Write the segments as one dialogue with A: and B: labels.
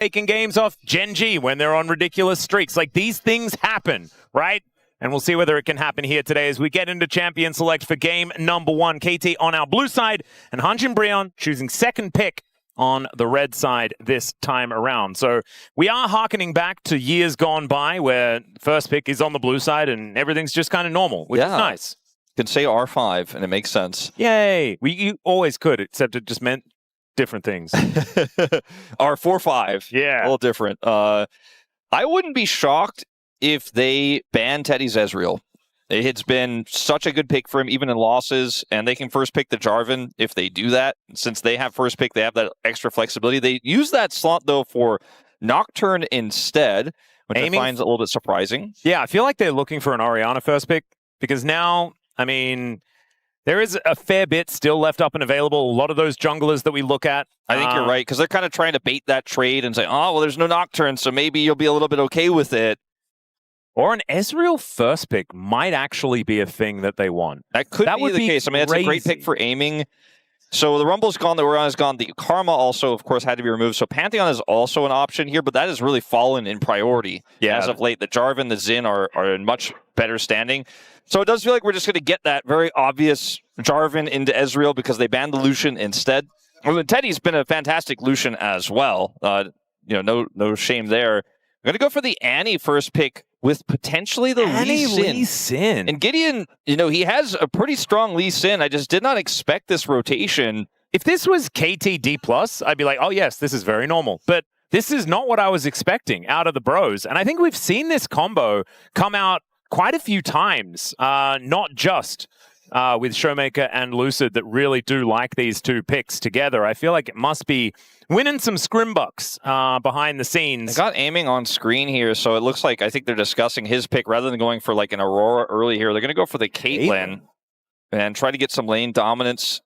A: taking games off Gen G when they're on ridiculous streaks. Like, these things happen, right? And we'll see whether it can happen here today as we get into Champion Select for game number 1. KT on our blue side and HANJIN BRION choosing second pick on the red side this time around. So we are hearkening back to years gone by where first pick is on the blue side and everything's just kind of normal, which is nice.
B: You can say R5 and it makes sense.
A: Yay! You always could, except it just meant different things.
B: R45.
A: Yeah.
B: A little different. I wouldn't be shocked if they ban Teddy's Ezreal. It's been such a good pick for him, even in losses, and they can first pick the Jarvan if they do that. Since they have first pick, they have that extra flexibility. They use that slot, though, for Nocturne instead, which I find a little bit surprising.
A: Yeah, I feel like they're looking for an Orianna first pick, because now, I mean, there is a fair bit still left up and available. A lot of those junglers that we look at.
B: I think you're right, because they're kind of trying to bait that trade and say, oh, well, there's no Nocturne, so maybe you'll be a little bit okay with it.
A: Or an Ezreal first pick might actually be a thing that they want.
B: That could be the case. I mean, it's a great pick for aiming. So the Rumble's gone, the Orianna's gone. The Karma also, of course, had to be removed. So Pantheon is also an option here, but that has really fallen in priority as of late. The Jarvan, the Xin are in much better standing. So it does feel like we're just going to get that very obvious Jarvan into Ezreal because they banned the Lucian instead. I mean, Teddy's been a fantastic Lucian as well. No shame there. I'm going to go for the Annie first pick with potentially the Lee Sin. And GIDEON, he has a pretty strong Lee Sin. I just did not expect this rotation.
A: If this was KTD+, I'd be like, oh yes, this is very normal. But this is not what I was expecting out of the bros. And I think we've seen this combo come out quite a few times, not just with Showmaker and Lucid that really do like these two picks together. I feel like it must be winning some scrimbucks behind the scenes.
B: I got aiming on screen here, so it looks like I think they're discussing his pick rather than going for like an Aurora early here. They're going to go for the Caitlyn and try to get some lane dominance.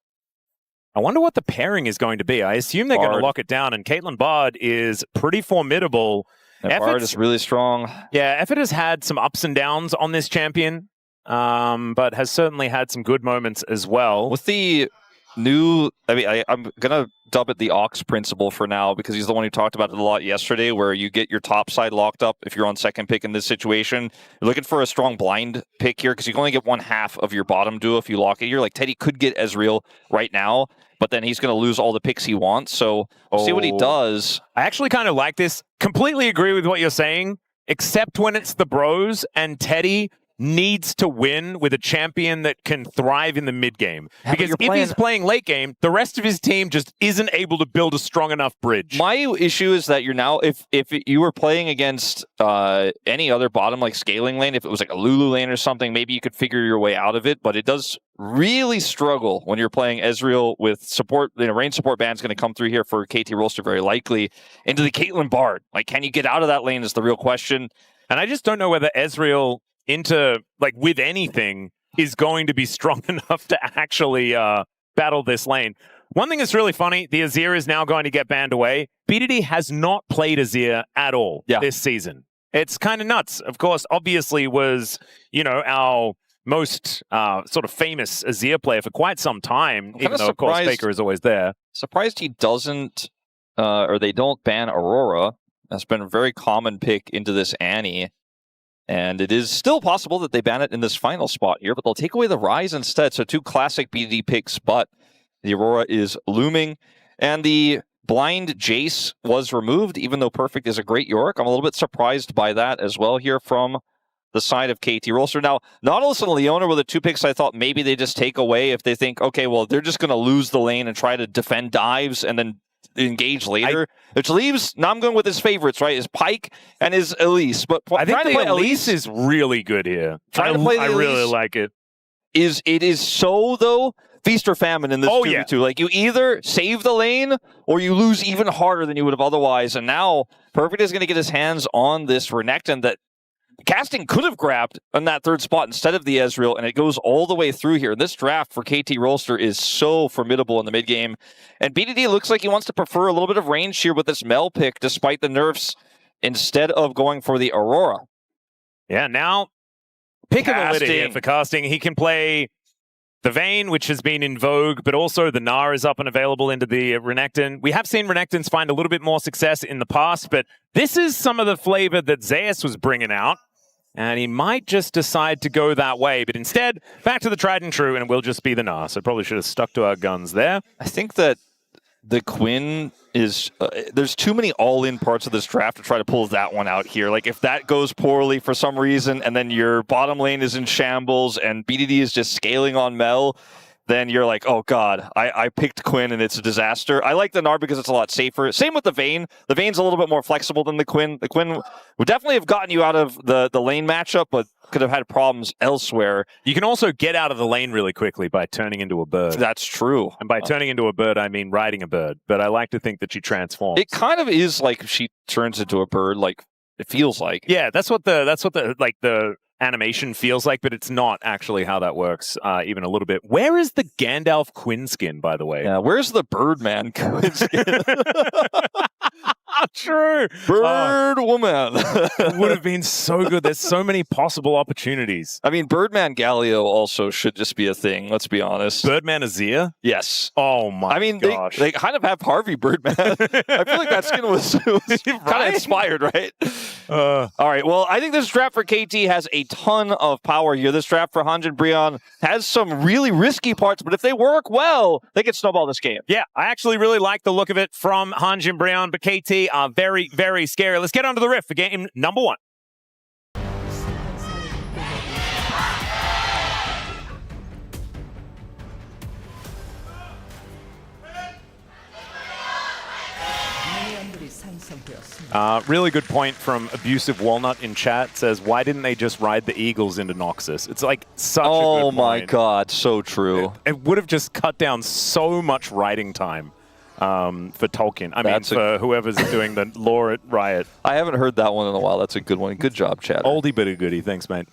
A: I wonder what the pairing is going to be. I assume they're going to lock it down, and Caitlyn Bard is pretty formidable.
B: Bard is really strong.
A: Yeah, Effort has had some ups and downs on this champion, but has certainly had some good moments as well.
B: With the new, I'm going to dub it the Ox principle for now because he's the one who talked about it a lot yesterday, where you get your top side locked up if you're on second pick in this situation. You're looking for a strong blind pick here because you can only get one half of your bottom duo if you lock it here. Like Teddy could get Ezreal right now, but then he's going to lose all the picks he wants. So we'll see what he does.
A: I actually kind of like this. Completely agree with what you're saying, except when it's the bros and Teddy needs to win with a champion that can thrive in the mid game. Because if he's playing late game, the rest of his team just isn't able to build a strong enough bridge.
B: My issue is that you're now, if you were playing against any other bottom like scaling lane, if it was like a Lulu lane or something, maybe you could figure your way out of it. But it does really struggle when you're playing Ezreal with support. Range support ban's going to come through here for KT Rolster very likely into the Caitlyn Bard. Like, can you get out of that lane is the real question.
A: And I just don't know whether Ezreal with anything is going to be strong enough to actually battle this lane. One thing that's really funny, the Azir is now going to get banned away. BDD has not played Azir at all this season. It's kind of nuts. Of course, obviously was, our most sort of famous Azir player for quite some time, even though, of course, Faker is always there.
B: Surprised he doesn't, or they don't ban Aurora. That's been a very common pick into this Annie. And it is still possible that they ban it in this final spot here, but they'll take away the Rise instead. So two classic BDD picks, but the Aurora is looming. And the blind Jace was removed, even though Perfect is a great Yorick. I'm a little bit surprised by that as well here from the side of KT Rolster. Now, Nautilus and Leona were the two picks I thought maybe they just take away if they think, okay, well, they're just going to lose the lane and try to defend dives and then engage later, which leaves Namgung with his favorites, right? His Pyke and his Elise. But
A: I think the Elise is really good here. I really like it.
B: It is so, though, feast or famine in this 2v2. Like, you either save the lane or you lose even harder than you would have otherwise. And now Perfect is going to get his hands on this Renekton that casting could have grabbed on that third spot instead of the Ezreal, and it goes all the way through here. This draft for KT Rolster is so formidable in the mid game, and BDD looks like he wants to prefer a little bit of range here with this Mel pick, despite the nerfs, instead of going for the Aurora.
A: Yeah, now pick of the litter here for casting. He can play the Vayne, which has been in vogue, but also the Gnar is up and available into the Renekton. We have seen Renektons find a little bit more success in the past, but this is some of the flavor that Zeus was bringing out, and he might just decide to go that way. But instead, back to the tried and true, and it will just be the Gnar. So probably should have stuck to our guns there.
B: I think that the Quinn is... there's too many all-in parts of this draft to try to pull that one out here. Like, if that goes poorly for some reason, and then your bottom lane is in shambles, and BDD is just scaling on Mel, then you're like, oh god, I picked Quinn and it's a disaster. I like the Gnar because it's a lot safer. Same with the Vayne. The Vayne's a little bit more flexible than the Quinn. The Quinn would definitely have gotten you out of the lane matchup, but could have had problems elsewhere.
A: You can also get out of the lane really quickly by turning into a bird.
B: That's true.
A: And by turning into a bird, I mean riding a bird. But I like to think that she transforms.
B: It kind of is like she turns into a bird, like it feels like.
A: Yeah, that's what the animation feels like, but it's not actually how that works even a little bit. Where is the Gandalf Quinn skin, by the way?
B: Yeah, where's the Birdman Quinn skin?
A: True.
B: Bird woman.
A: It would have been so good. There's so many possible opportunities.
B: I mean, Birdman Galio also should just be a thing, let's be honest.
A: Birdman Azir?
B: Yes.
A: Oh my gosh.
B: They kind of have Harvey Birdman. I feel like that skin was kind of inspired, right? All right, well, I think this draft for KT has a ton of power here. This draft for HANJIN BRION has some really risky parts, but if they work well, they can snowball this game.
A: Yeah, I actually really like the look of it from HANJIN BRION, but KT are very, very scary. Let's get onto the riff for game number 1. Really good point from Abusive Walnut in chat. Says, why didn't they just ride the Eagles into Noxus? It's like such a good point.
B: Oh my god, so true.
A: It would have just cut down so much writing time for Tolkien. I mean, for whoever's doing the lore at Riot.
B: I haven't heard that one in a while. That's a good one. Good job, Chad.
A: Oldie but a goodie. Thanks, mate.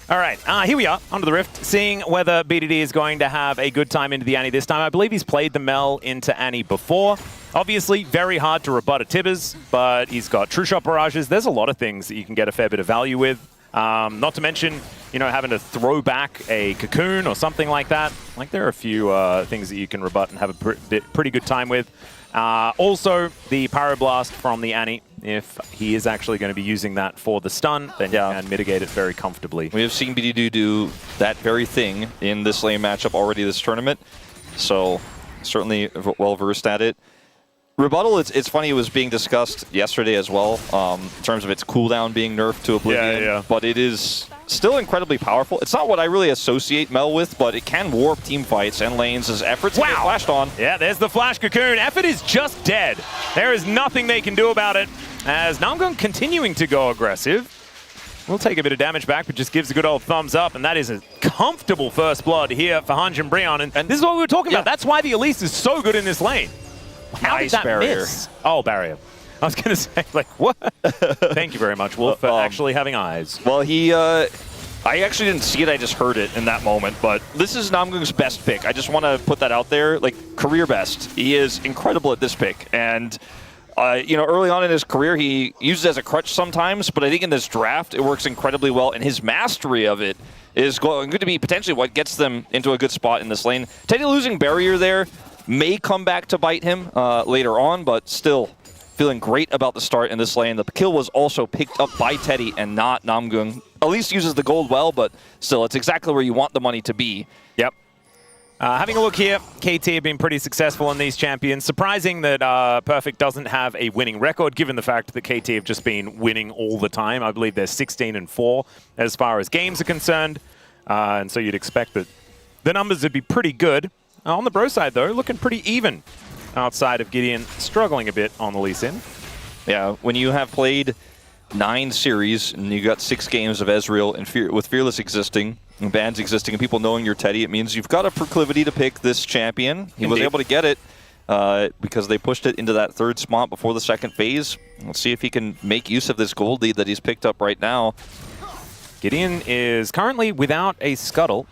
A: All right, here we are, onto the Rift, seeing whether BDD is going to have a good time into the Annie this time. I believe he's played the Mel into Annie before. Obviously, very hard to rebut a Tibbers, but he's got True Shot Barrages. There's a lot of things that you can get a fair bit of value with. Not to mention, you know, having to throw back a Cocoon or something like that. Like, there are a few things that you can rebut and have a pretty good time with. Also, the Pyroblast from the Annie. If he is actually going to be using that for the stun, then you can mitigate it very comfortably.
B: We have seen BDD do that very thing in this lane matchup already this tournament, so certainly well-versed at it. Rebuttal, it's funny, it was being discussed yesterday as well, in terms of its cooldown being nerfed to Oblivion, but it is still incredibly powerful. It's not what I really associate Mel with, but it can warp team fights and lanes as efforts get flashed on.
A: Yeah, there's the Flash Cocoon. Effort is just dead. There is nothing they can do about it, as Namgung continuing to go aggressive. We'll take a bit of damage back, but just gives a good old thumbs up, and that is a comfortable first blood here for HANJIN BRION, and this is what we were talking about. That's why the Elise is so good in this lane. How did that miss? Oh, barrier. I was going to say, like, what? Thank you very much, Wolf, for actually having eyes.
B: Well, I actually didn't see it, I just heard it in that moment, but this is Namgung's best pick. I just want to put that out there, like, career best. He is incredible at this pick, and you know, early on in his career, he used it as a crutch sometimes, but I think in this draft, it works incredibly well, and his mastery of it is going to be potentially what gets them into a good spot in this lane. Teddy losing barrier there may come back to bite him later on, but still feeling great about the start in this lane. The kill was also picked up by Teddy and not Namgung. Elise uses the gold well, but still, it's exactly where you want the money to be.
A: Yep. Having a look here, KT have been pretty successful in these champions. Surprising that Perfect doesn't have a winning record, given the fact that KT have just been winning all the time. I believe they're 16-4 as far as games are concerned. And so you'd expect that the numbers would be pretty good. On the bro side, though, looking pretty even outside of Gideon, struggling a bit on the lease in.
B: Yeah, when you have played 9 series and you got 6 games of Ezreal and with Fearless existing, and bans existing, and people knowing you're Teddy, it means you've got a proclivity to pick this champion. He was able to get it because they pushed it into that 3rd spot before the 2nd phase. Let's see if he can make use of this gold lead that he's picked up right now.
A: Gideon is currently without a scuttle,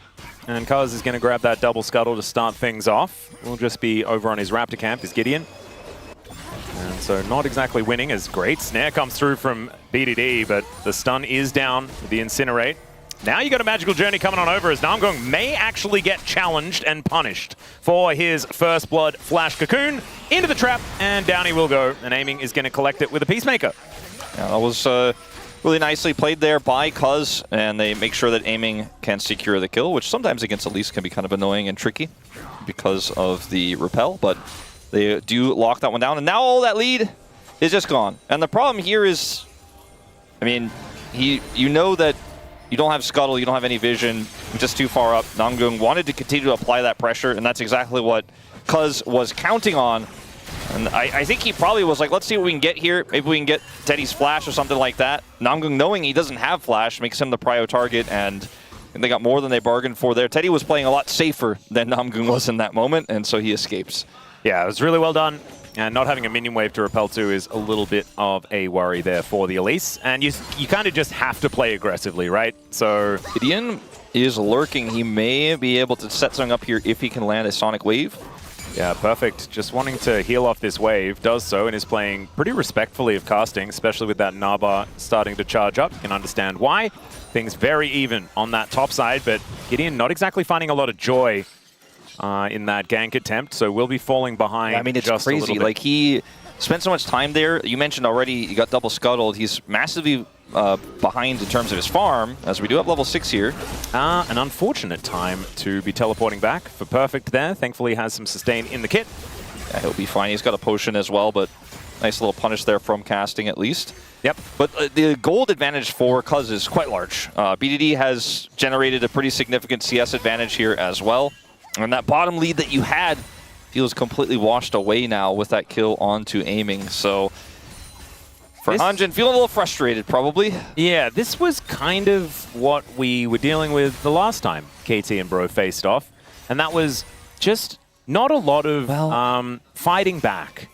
A: and Cuzz is going to grab that double scuttle to start things off. We'll just be over on his Raptor camp is Gideon. And so not exactly winning as great. Snare comes through from BDD, but the stun is down with the Incinerate. Now you got a magical journey coming on over as Namgung may actually get challenged and punished for his first blood flash cocoon into the trap, and down he will go, and Aiming is going to collect it with a Peacemaker.
B: Yeah, that was really nicely played there by Cuzz, and they make sure that Aiming can secure the kill, which sometimes against Elise can be kind of annoying and tricky because of the repel, but they do lock that one down, and now all that lead is just gone. And the problem here is, I mean, you know that you don't have Scuttle, you don't have any vision, just too far up. Namgung wanted to continue to apply that pressure, and that's exactly what Cuzz was counting on. And I think he probably was like, let's see what we can get here. Maybe we can get Teddy's flash or something like that. Namgung, knowing he doesn't have flash, makes him the prio target, and they got more than they bargained for there. Teddy was playing a lot safer than Namgung was in that moment, and so he escapes. Yeah,
A: it was really well done. And not having a minion wave to repel to is a little bit of a worry there for the Elise. And you kind of just have to play aggressively, right? So
B: GIDEON is lurking. He may be able to set something up here if he can land a Sonic Wave.
A: Yeah, perfect. Just wanting to heal off this wave, does so, and is playing pretty respectfully of casting, especially with that Gnar starting to charge up. You can understand why. Things very even on that top side, but GIDEON not exactly finding a lot of joy in that gank attempt, so we'll be falling behind.
B: I mean, it's
A: just
B: crazy. Like, he spent so much time there. You mentioned already he got double scuttled. He's massively behind in terms of his farm, as we do have level 6 here.
A: An unfortunate time to be teleporting back for Perfect there. Thankfully has some sustain in the kit.
B: Yeah, he'll be fine. He's got a potion as well, but nice little punish there from casting at least.
A: Yep.
B: But the gold advantage for Cuzz is quite large. BDD has generated a pretty significant CS advantage here as well. And that bottom lead that you had feels completely washed away now with that kill onto Aiming. So for HANJIN, feeling a little frustrated probably.
A: Yeah, this was kind of what we were dealing with the last time KT and Bro faced off. And that was just not a lot of fighting back.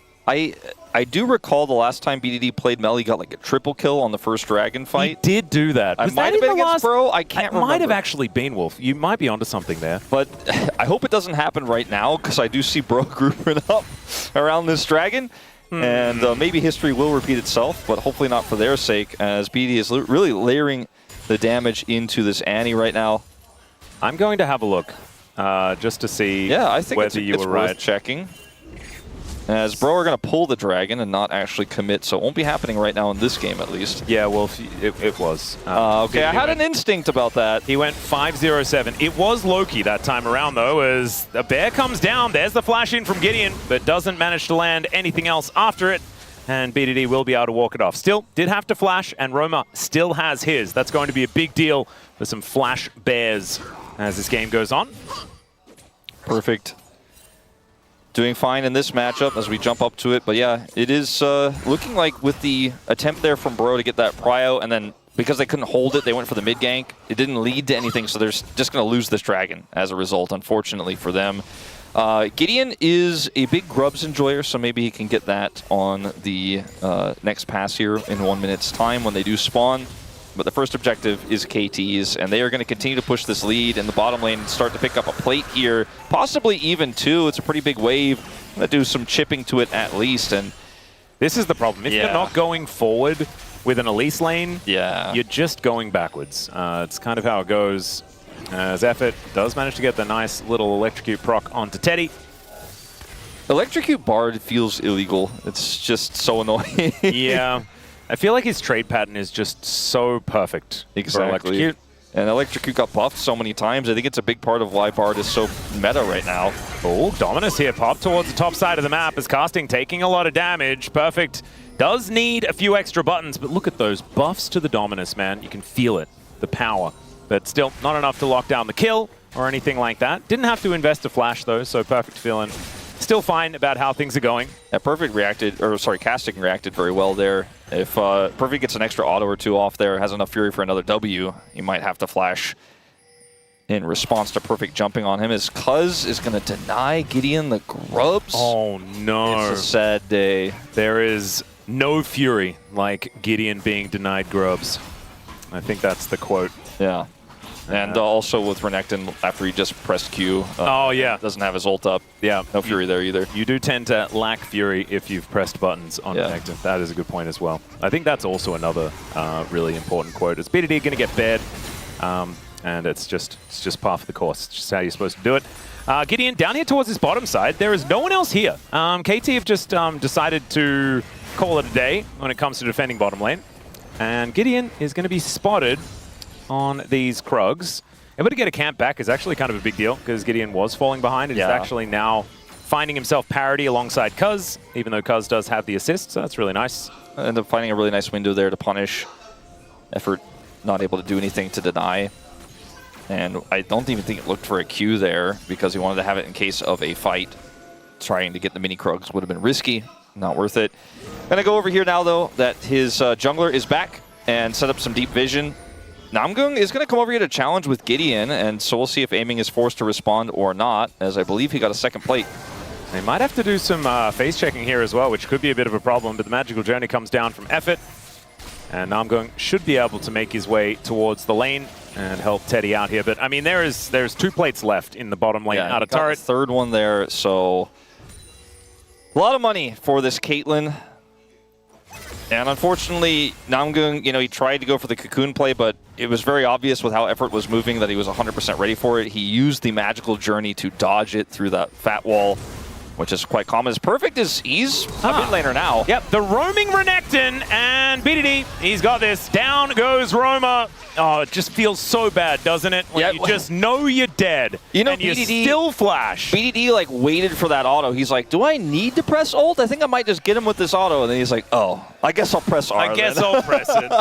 B: I do recall the last time BDD played Mel, he got like a triple kill on the first dragon fight.
A: He did do that.
B: I might have been against Bro. I can't remember.
A: It might have actually been Wolf. You might be onto something there.
B: But I hope it doesn't happen right now, because I do see Bro grouping up around this dragon. And maybe history will repeat itself, but hopefully not for their sake, as BDD is really layering the damage into this Annie right now.
A: I'm going to have a look just to see
B: I think
A: whether you were
B: worth
A: right.
B: Checking. As Bro are going to pull the dragon and not actually commit, so it won't be happening right now in this game at least.
A: Yeah, well, it was.
B: Okay, I had an instinct about that.
A: He went 5-0-7. It was Loki that time around, though, as the bear comes down. There's the flash in from GIDEON, but doesn't manage to land anything else after it. And BDD will be able to walk it off. Still, did have to flash, and Roma still has his. That's going to be a big deal for some flash bears as this game goes on.
B: Perfect. Doing fine in this matchup as we jump up to it. But yeah, it is looking like with the attempt there from Bro to get that prio, and then because they couldn't hold it, they went for the mid gank. It didn't lead to anything, so they're just going to lose this dragon as a result, unfortunately for them. GIDEON is a big grubs enjoyer, so maybe he can get that on the next pass here in 1 minute's time when they do spawn. But the first objective is KT's, and they are going to continue to push this lead in the bottom lane and start to pick up a plate here, possibly even two. It's a pretty big wave. I'm going to do some chipping to it at least. And
A: this is the problem. If you're not going forward with an Elise lane, you're just going backwards. It's kind of how it goes. As Effort does manage to get the nice little electrocute proc onto Teddy.
B: Electrocute Bard feels illegal. It's just so annoying.
A: Yeah. I feel like his trade pattern is just so perfect.
B: Exactly.
A: For Electrocute.
B: And Electrocute got buffed so many times. I think it's a big part of why Bard is so meta right now.
A: Oh, Dominus here popped towards the top side of the map as casting taking a lot of damage. Perfect. Does need a few extra buttons, but look at those buffs to the Dominus, man. You can feel it, the power. But still, not enough to lock down the kill or anything like that. Didn't have to invest a flash, though, so Perfect feeling still fine about how things are going.
B: Yeah, Casting reacted very well there. If Perfect gets an extra auto or two off there, has enough fury for another W, he might have to flash in response to Perfect jumping on him, as Cuzz is going to deny GIDEON the grubs.
A: Oh, no.
B: It's a sad day.
A: There is no fury like GIDEON being denied grubs. I think that's the quote.
B: Yeah. And also with Renekton, after he just pressed Q, doesn't have his ult up.
A: Yeah.
B: No fury there either.
A: You do tend to lack fury if you've pressed buttons on Renekton. That is a good point as well. I think that's also another really important quote. Is BDD going to get bad? And it's just par for the course. It's just how you're supposed to do it. GIDEON down here towards his bottom side. There is no one else here. KT have just decided to call it a day when it comes to defending bottom lane. And GIDEON is going to be spotted on these Krugs. Able to get a camp back is actually kind of a big deal because GIDEON was falling behind and is actually now finding himself parity alongside Cuzz, even though Cuzz does have the assist, so that's really nice.
B: End up finding a really nice window there to punish. Effort not able to do anything to deny. And I don't even think it looked for a Q there because he wanted to have it in case of a fight. Trying to get the mini Krugs would have been risky, not worth it. Gonna go over here now though that his jungler is back and set up some deep vision. Namgung is going to come over here to challenge with GIDEON, and so we'll see if aiming is forced to respond or not, as I believe he got a second plate.
A: They might have to do some face checking here as well, which could be a bit of a problem, but the magical journey comes down from Effort, and Namgung should be able to make his way towards the lane and help Teddy out here. But I mean, there's 2 plates left in the bottom lane out of turret.
B: Third one there, so a lot of money for this Caitlyn. And unfortunately, Namgung, he tried to go for the cocoon play, but it was very obvious with how Effort was moving that he was 100% ready for it. He used the magical journey to dodge it through that fat wall, which is quite common. As perfect as he's a mid laner now.
A: Yep, the roaming Renekton and BDD, he's got this. Down goes Roma. Oh, it just feels so bad, doesn't it? When you just know you're dead, and BDD, you still flash.
B: BDD waited for that auto. He's like, do I need to press ult? I think I might just get him with this auto. And then he's like, oh, I guess I'll press R.
A: I guess I'll press it.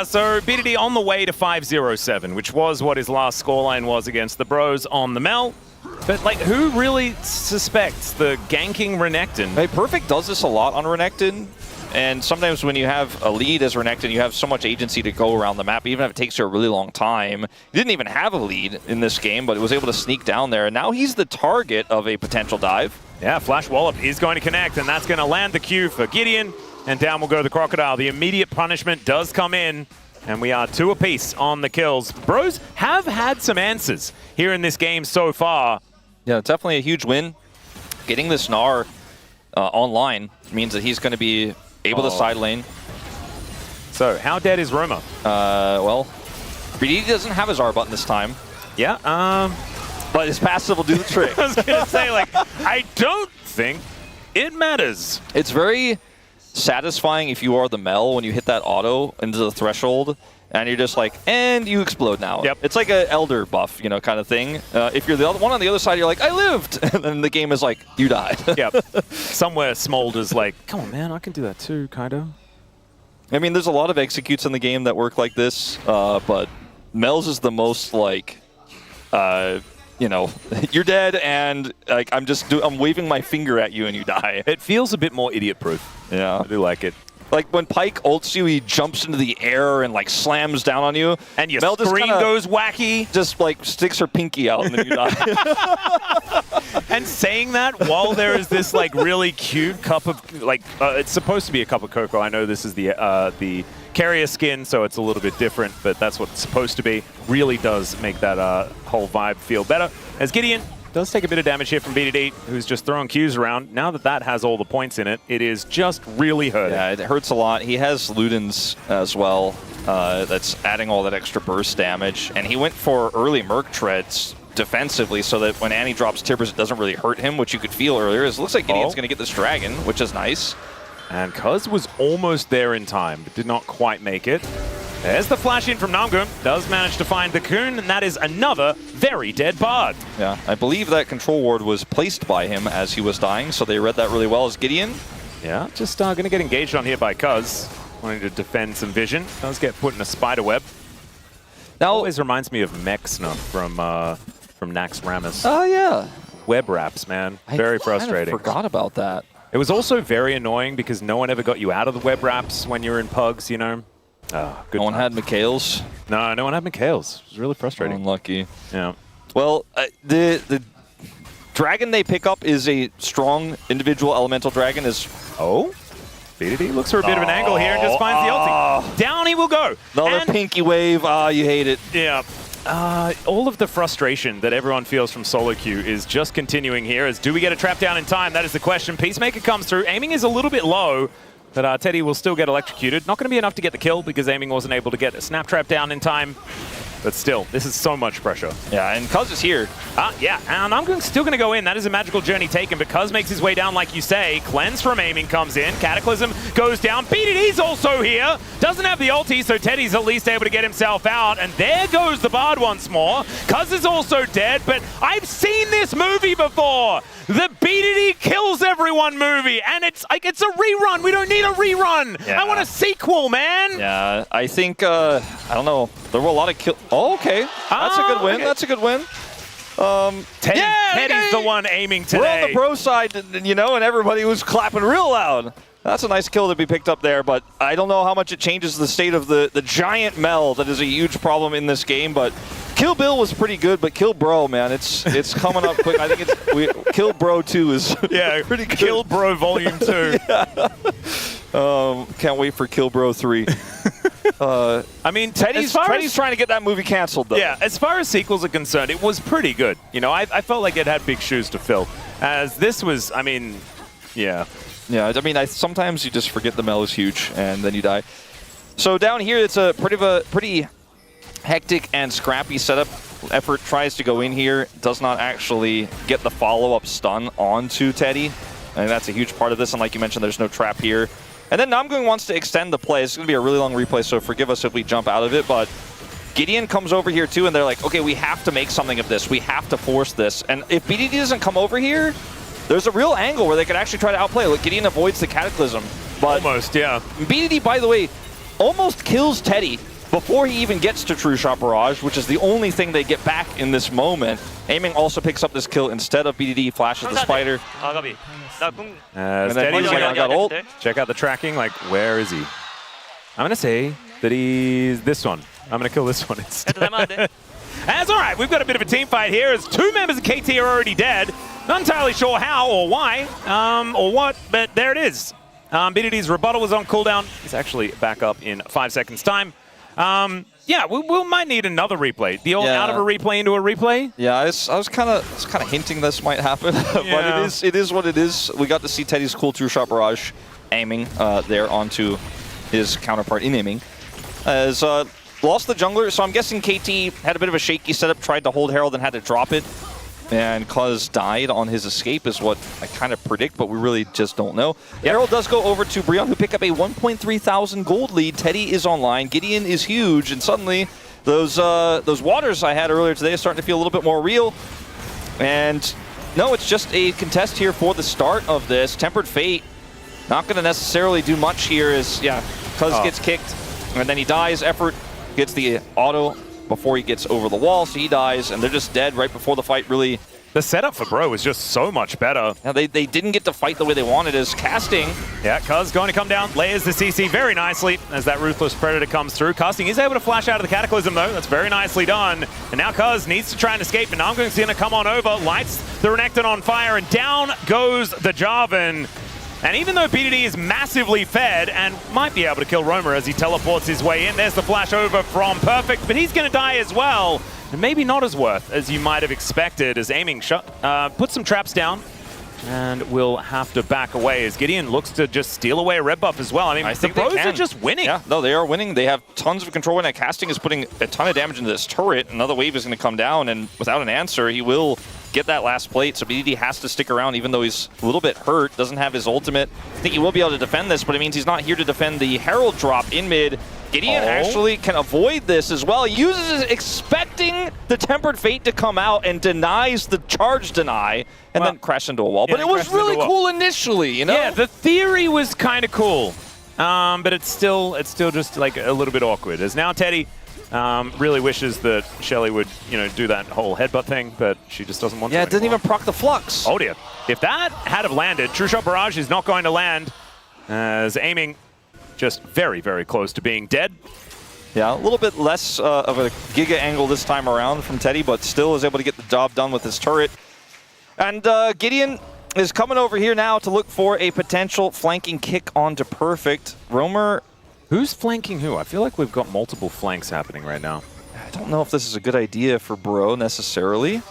A: So BDD on the way to 5-0-7, which was what his last scoreline was against the Bros on the Mel. But who really suspects the ganking Renekton?
B: Hey, Perfect does this a lot on Renekton. And sometimes when you have a lead as Renekton, you have so much agency to go around the map, even if it takes you a really long time. He didn't even have a lead in this game, but was able to sneak down there. And now he's the target of a potential dive.
A: Yeah, Flash Wallop is going to connect, and that's going to land the Q for GIDEON. And down will go the Crocodile. The immediate punishment does come in, and we are 2 apiece on the kills. Bros have had some answers here in this game so far.
B: Yeah, definitely a huge win. Getting this Gnar online means that he's going to be able to side lane.
A: So, how dead is Roma?
B: Well, BDD doesn't have his R button this time.
A: Yeah,
B: but his passive will do the trick.
A: I was going to say, I don't think it matters.
B: It's very satisfying if you are the Mel when you hit that auto into the threshold, and you're just like, and you explode now.
A: Yep.
B: It's like an Elder buff, kind of thing. If you're the other one on the other side, you're like, I lived! And then the game is like, you died.
A: Yep. Somewhere Smolder's like, come on, man, I can do that too, kind of.
B: I mean, there's a lot of executes in the game that work like this, but Mel's is the most you're dead, and I'm waving my finger at you and you die.
A: It feels a bit more idiot-proof.
B: Yeah.
A: I do like it.
B: Like when Pyke ults you, he jumps into the air and slams down on you.
A: And your
B: Mel
A: screen goes wacky.
B: Just sticks her pinky out and then you die.
A: And saying that while there is this really cute cup of it's supposed to be a cup of cocoa. I know this is the carrier skin, so it's a little bit different, but that's what it's supposed to be. Really does make that whole vibe feel better. As GIDEON does take a bit of damage here from BDD, who's just throwing Qs around. Now that has all the points in it, it is just really hurting.
B: Yeah, it hurts a lot. He has Ludens as well. That's adding all that extra burst damage. And he went for early Merc Treads defensively so that when Annie drops Tibbers, it doesn't really hurt him, which you could feel earlier. It looks like Gideon's going to get this Dragon, which is nice.
A: And Cuzz was almost there in time, but did not quite make it. There's the flash in from Namgung. Does manage to find the Coon, and that is another very dead Bard.
B: Yeah, I believe that control ward was placed by him as he was dying, so they read that really well as GIDEON.
A: Yeah, just going to get engaged on here by Cuzz. Wanting to defend some vision. Does get put in a spider web. Now, always reminds me of Mexna from Nax Ramus.
B: Oh, yeah.
A: Web wraps, man. Very frustrating.
B: I forgot about that.
A: It was also very annoying because no one ever got you out of the web wraps when you were in Pugs, Oh, good.
B: No one had Mikhail's?
A: No, no one had Mikhail's. It was really frustrating.
B: Unlucky.
A: Yeah.
B: Well, the dragon they pick up is a strong individual elemental dragon.
A: Oh? BDD looks for a bit of an angle here and just finds the ulti. Down he will go.
B: Another pinky wave. You hate it.
A: Yeah. All of the frustration that everyone feels from solo queue is just continuing here as do we get a trap down in time? That is the question. Peacemaker comes through. Aiming is a little bit low. But Teddy will still get electrocuted. Not going to be enough to get the kill because Aiming wasn't able to get a snap trap down in time. But still, this is so much pressure.
B: Yeah, and Cuzz is here.
A: Yeah, and I'm still going to go in. That is a magical journey taken, but Cuzz makes his way down like you say. Cleanse from Aiming comes in. Cataclysm goes down. BDD's also here. Doesn't have the ulti, so Teddy's at least able to get himself out. And there goes the Bard once more. Cuzz is also dead, but I've seen this movie before. The BDD kills everyone movie, and it's like it's a rerun. We don't need a rerun. Yeah. I want a sequel, man.
B: Yeah, I think I don't know. There were a lot of kill. Oh, okay. That's a good win. Okay. That's a good win.
A: Teddy's the one aiming today.
B: We're on the pro side, you know, and everybody was clapping real loud. That's a nice kill to be picked up there, but I don't know how much it changes the state of the giant Mel that is a huge problem in this game, but Kill Bill was pretty good, but Kill Bro, man, it's coming up quick. I think it's Kill Bro 2 is pretty good.
A: Kill Bro Volume 2.
B: Can't wait for Kill Bro 3. I mean, Teddy's trying to get that movie canceled, though.
A: Yeah, as far as sequels are concerned, it was pretty good. You know, I felt like it had big shoes to fill. As this was, I mean, yeah.
B: Yeah, I mean, sometimes you just forget the Mel is huge, and then you die. So down here, it's a pretty hectic and scrappy setup. Effort tries to go in here, does not actually get the follow-up stun onto Teddy. And that's a huge part of this, and like you mentioned, there's no trap here. And then Namgung wants to extend the play. It's going to be a really long replay, so forgive us if we jump out of it, but GIDEON comes over here too, and they're like, okay, we have to make something of this. We have to force this. And if BDD doesn't come over here, there's a real angle where they could actually try to outplay. Look, GIDEON avoids the Cataclysm. But
A: almost, yeah.
B: BDD, by the way, almost kills Teddy before he even gets to True Shot Barrage, which is the only thing they get back in this moment. Aiming also picks up this kill instead of BDD, flashes the spider.
A: And then he's got ult. Check out the tracking, like, where is he? I'm going to say that he's this one. I'm going to kill this one instead. That's all right. We've got a bit of a team fight here as 2 members of KT are already dead. Not entirely sure how or why or what, but there it is. BDD's rebuttal was on cooldown. He's actually back up in 5 seconds' time. Yeah, we might need another replay. The old out of a replay into a replay.
B: Yeah, I was kind of hinting this might happen, but it is what it is. We got to see Teddy's cool True Shot Barrage aiming there onto his counterpart in aiming. As lost the jungler, so I'm guessing KT had a bit of a shaky setup, tried to hold Herald and had to drop it. And Cuzz died on his escape is what I kind of predict, but we really just don't know. Herald does go over to Brion, who pick up a 1,300 gold lead. Teddy is online. GIDEON is huge, and suddenly those waters I had earlier today are starting to feel a little bit more real. And no, it's just a contest here for the start of this. Tempered Fate not going to necessarily do much here as, Cuzz gets kicked, and then he dies. Effort gets the auto before he gets over the wall, so he dies, and they're just dead right before the fight really...
A: The setup for Bro is just so much better.
B: Yeah, they didn't get to fight the way they wanted as casting.
A: Yeah, Cuzz going to come down, layers the CC very nicely as that Ruthless Predator comes through. Casting is able to flash out of the Cataclysm, though. That's very nicely done. And now Cuzz needs to try and escape, and Namgung's going to come on over, lights the Renekton on fire, and down goes the Jarvan. And even though BDD is massively fed and might be able to kill Roamer as he teleports his way in, there's the flash over from Perfect, but he's going to die as well. And maybe not as worth as you might have expected as Aiming put some traps down and will have to back away as GIDEON looks to just steal away a red buff as well. I mean, the pros are just winning.
B: Yeah, no, they are winning. They have tons of control, and that casting is putting a ton of damage into this turret. Another wave is going to come down, and without an answer, he will get that last plate. So BDD has to stick around, even though he's a little bit hurt, doesn't have his ultimate. I think he will be able to defend this, but it means he's not here to defend the Herald drop in mid. GIDEON actually can avoid this as well. He uses it expecting the Tempered Fate to come out and denies the charge deny and then crash into a wall. But it was really cool initially, you know?
A: Yeah, the theory was kind of cool, but it's still just like a little bit awkward. As now Teddy really wishes that Shelly would, do that whole headbutt thing, but she just doesn't want to.
B: Yeah, it didn't even proc the Flux.
A: Oh dear. If that had have landed, True Shot Barrage is not going to land as Aiming just very, very close to being dead.
B: Yeah, a little bit less of a Giga angle this time around from Teddy, but still is able to get the job done with his turret. And GIDEON is coming over here now to look for a potential flanking kick onto Perfect. Roamer...
A: Who's flanking who? I feel like we've got multiple flanks happening right now.
B: I don't know if this is a good idea for Bro necessarily.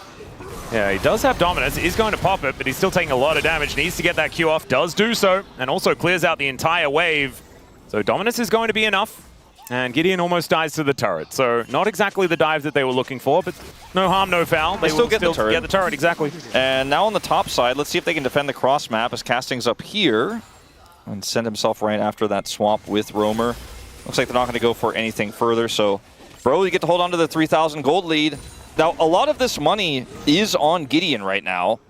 A: Yeah, he does have dominance. He's going to pop it, but he's still taking a lot of damage. Needs to get that Q off. Does do so, and also clears out the entire wave. So dominance is going to be enough. And Gideon almost dies to the turret. So not exactly the dive that they were looking for, but no harm, no foul. They
B: still get the turret.
A: Get the turret, exactly.
B: And now on the top side, let's see if they can defend the cross map as Casting's up here. And send himself right after that swap with Roamer. Looks like they're not going to go for anything further. So, bro, you get to hold on to the 3,000 gold lead. Now, a lot of this money is on Gideon right now.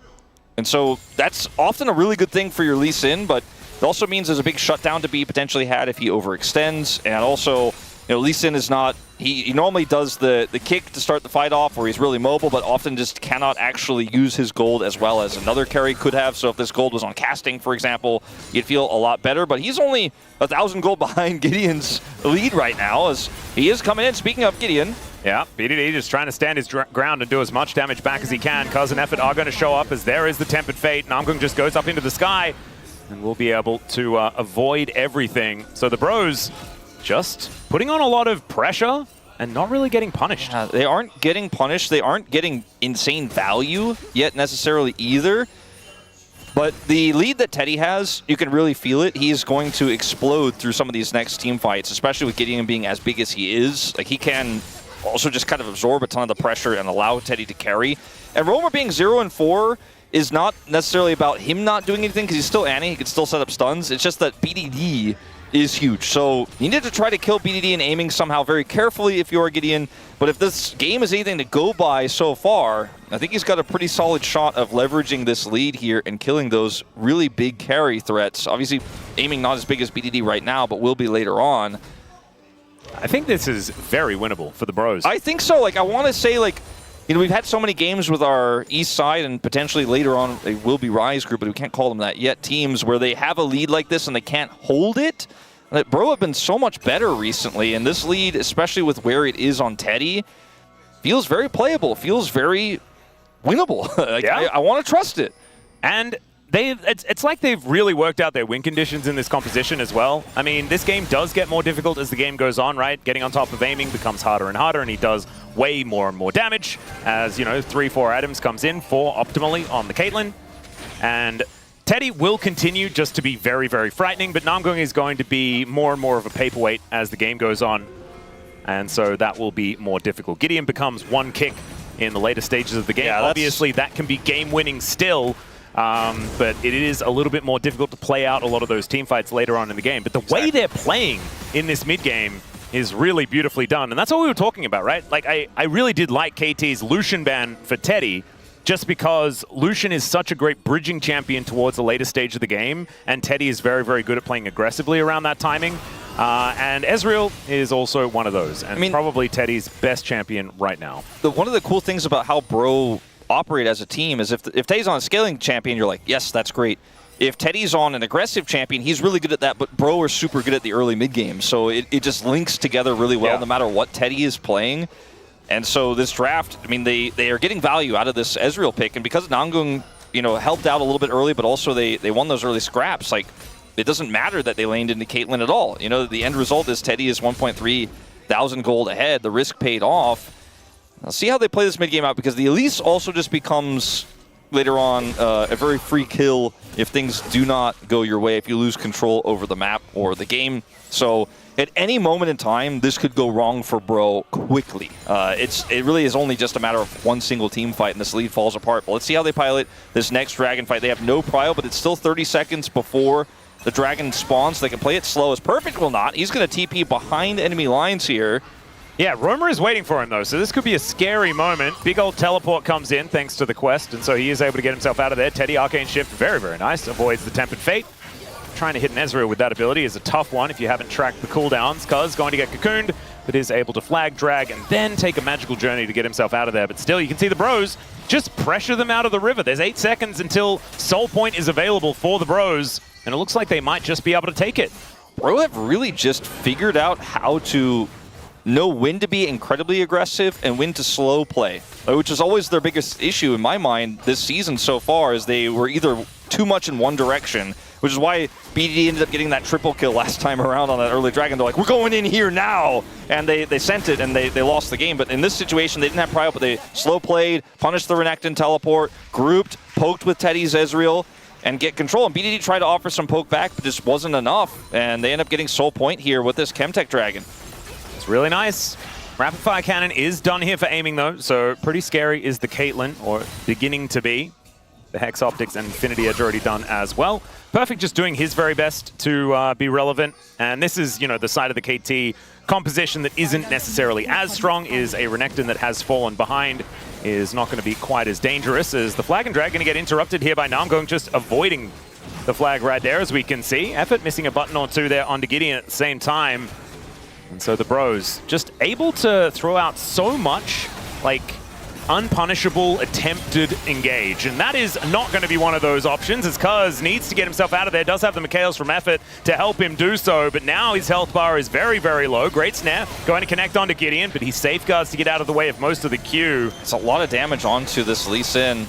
B: And so that's often a really good thing for your Elise in, but it also means there's a big shutdown to be potentially had if he overextends. And also, you know, Lee Sin is not, he normally does the kick to start the fight off where he's really mobile, but often just cannot actually use his gold as well as another carry could have. So if this gold was on Casting, for example, you'd feel a lot better. But he's only 1,000 gold behind Gideon's lead right now as he is coming in. Speaking of Gideon.
A: Yeah, BDD just trying to stand his ground and do as much damage back as he can. Cuzz and Effort are going to show up as there is the Tempered Fate. Namgung just goes up into the sky and we'll be able to avoid everything. So the bros just putting on a lot of pressure and not really getting punished.
B: They aren't getting punished. They aren't getting insane value yet necessarily either. But the lead that Teddy has, you can really feel it. He's going to explode through some of these next team fights, especially with Gideon being as big as he is. Like, he can also just kind of absorb a ton of the pressure and allow Teddy to carry. And Roamer being 0-4 is not necessarily about him not doing anything because he's still Annie. He can still set up stuns. It's just that BDD is huge. So you need to try to kill BDD and aiming somehow very carefully if you're Gideon. But if this game is anything to go by so far, I think he's got a pretty solid shot of leveraging this lead here and killing those really big carry threats. Obviously, aiming not as big as BDD right now, but will be later on.
A: I think this is very winnable for the bros.
B: I think so. Like, I want to say, like, you know, we've had so many games with our East side and potentially later on they will be Rise group, but we can't call them that yet, teams where they have a lead like this and they can't hold it. Like, bro have been so much better recently, and this lead, especially with where it is on Teddy, feels very playable, feels very winnable. Like, yeah. I want to trust it.
A: And it's like they've really worked out their win conditions in this composition as well. I mean, this game does get more difficult as the game goes on, right? Getting on top of aiming becomes harder and harder, and he does way more and more damage as, you know, 3-4 items comes in, 4 optimally on the Caitlyn. And Teddy will continue just to be very, very frightening, but Namgung is going to be more and more of a paperweight as the game goes on. And so that will be more difficult. Gideon becomes one kick in the later stages of the game. Yeah, obviously, that can be game-winning still. But it is a little bit more difficult to play out a lot of those team fights later on in the game. But the way they're playing in this mid-game is really beautifully done. And that's what we were talking about, right? Like, I really did like KT's Lucian ban for Teddy, just because Lucian is such a great bridging champion towards the later stage of the game, and Teddy is very, very good at playing aggressively around that timing. And Ezreal is also one of those, and I mean, probably Teddy's best champion right now.
B: One of the cool things about how Bro operate as a team is if Teddy's on a scaling champion, you're like, yes, that's great. If Teddy's on an aggressive champion, he's really good at that, but Bro are super good at the early mid-game. So it just links together really well no matter what Teddy is playing. And so this draft, I mean, they are getting value out of this Ezreal pick, and because Namgung, you know, helped out a little bit early, but also they won those early scraps, like, it doesn't matter that they laned into Caitlyn at all. You know, the end result is Teddy is 1.3 thousand gold ahead. The risk paid off. I'll see how they play this mid-game out, because the Elise also just becomes, later on, a very free kill if things do not go your way, if you lose control over the map or the game. So at any moment in time, this could go wrong for Bro quickly. It really is only just a matter of one single team fight, and this lead falls apart. But let's see how they pilot this next Dragon fight. They have no prio, but it's still 30 seconds before the Dragon spawns. They can play it slow as Perfect will not. He's going to TP behind enemy lines here.
A: Yeah, Roamer is waiting for him, though, so this could be a scary moment. Big old teleport comes in, thanks to the quest, and so he is able to get himself out of there. Teddy, Arcane Shift, very, very nice. Avoids the Tempered Fate. Trying to hit an Ezreal with that ability is a tough one if you haven't tracked the cooldowns. Cuzz going to get cocooned, but is able to flag, drag, and then take a magical journey to get himself out of there. But still, you can see the bros just pressure them out of the river. There's 8 seconds until Soul Point is available for the bros, and it looks like they might just be able to take it.
B: Bro have really just figured out how to know when to be incredibly aggressive and when to slow play, which is always their biggest issue in my mind this season so far, is they were either too much in one direction which is why BDD ended up getting that triple kill last time around on that early dragon. They're like, we're going in here now! And they sent it, and they lost the game. But in this situation, they didn't have prio, but they slow played, punished the Renekton teleport, grouped, poked with Teddy's Ezreal, and get control. And BDD tried to offer some poke back, but just wasn't enough. And they end up getting soul point here with this Chemtech dragon.
A: It's really nice. Rapid fire cannon is done here for aiming though, so pretty scary is the Caitlyn, or beginning to be. The Hex Optics and Infinity Edge already done as well. Perfect just doing his very best to be relevant. And this is, you know, the side of the KT composition that isn't necessarily as strong, is a Renekton that has fallen behind, is not going to be quite as dangerous as the Flag and Drag. Going to get interrupted here by Namgung, just avoiding the flag right there, as we can see. Effort missing a button or two there onto Gideon at the same time. And so the bros just able to throw out so much, like, unpunishable attempted engage. And that is not going to be one of those options, as Cuzz needs to get himself out of there. Does have the Mikhails from Effort to help him do so, but now his health bar is very, very low. Great snare going to connect onto Gideon, but he safeguards to get out of the way of most of the queue.
B: It's a lot of damage onto this Lee Sin.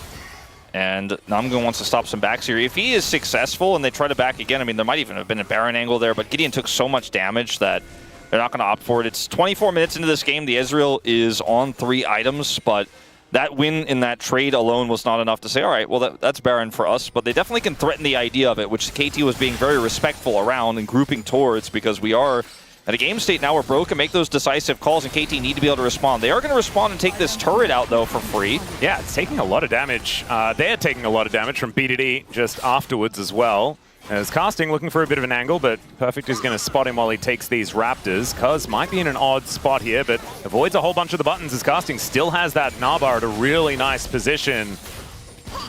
B: And Namgung wants to stop some backs here. If he is successful and they try to back again, I mean, there might even have been a Baron angle there, but Gideon took so much damage that they're not going to opt for it. It's 24 minutes into this game. The Ezreal is on 3 items, but that win in that trade alone was not enough to say, all right, well, that's Baron for us. But they definitely can threaten the idea of it, which KT was being very respectful around and grouping towards, because we are at a game state now where Bro can make those decisive calls and KT need to be able to respond. They are going to respond and take this turret out, though, for free.
A: Yeah, it's taking a lot of damage. They're taking a lot of damage from BDD just afterwards as well. As Casting looking for a bit of an angle, but Perfect is going to spot him while he takes these Raptors. Cuzz might be in an odd spot here, but avoids a whole bunch of the buttons as Casting still has that Gnar bar at a really nice position.